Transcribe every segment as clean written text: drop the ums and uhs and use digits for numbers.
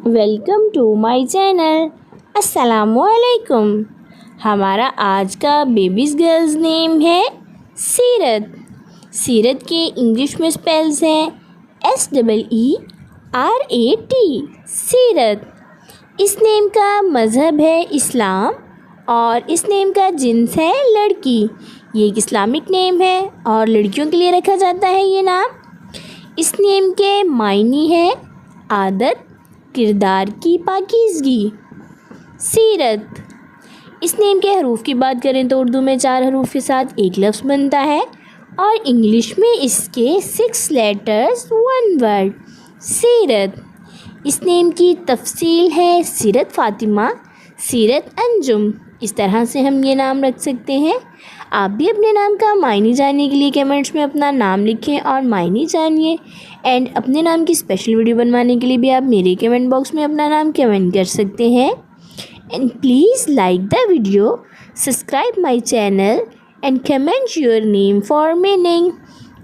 Welcome to my channel. अस्सलामुअलैकुम। हमारा आज का बेबीज़ गर्ल्स नेम है सीरत। सीरत के इंग्लिश में स्पेल्स हैं SEERAT सीरत। इस नेम का मज़हब है इस्लाम और इस नेम का जिन्स है लड़की। ये एक इस्लामिक नेम है और लड़कियों के लिए रखा जाता है ये नाम। इस नेम के मायने है आदत, किरदार की पाकीज़गी। सीरत। इस नेम के हरूफ की बात करें तो उर्दू में 4 हरूफ के साथ एक लफ्ज़ बनता है और इंग्लिश में इसके 6 लेटर्स 1 वर्ड सीरत। इस नेम की तफसील है सीरत फ़ातिमा, सीरत अंजुम। इस तरह से हम ये नाम रख सकते हैं। आप भी अपने नाम का मायने जानने के लिए कमेंट्स में अपना नाम लिखें और मायने जानिए। एंड अपने नाम की स्पेशल वीडियो बनवाने के लिए भी आप मेरे कमेंट बॉक्स में अपना नाम कमेंट कर सकते हैं। And please like the video, subscribe my channel and comment your name for meaning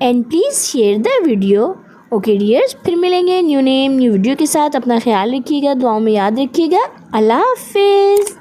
and please share the video. Okay dears, फिर मिलेंगे न्यू नेम न्यू वीडियो के साथ। अपना ख्याल रखिएगा, दुआओं में याद रखिएगा। अल्लाह हाफिज़।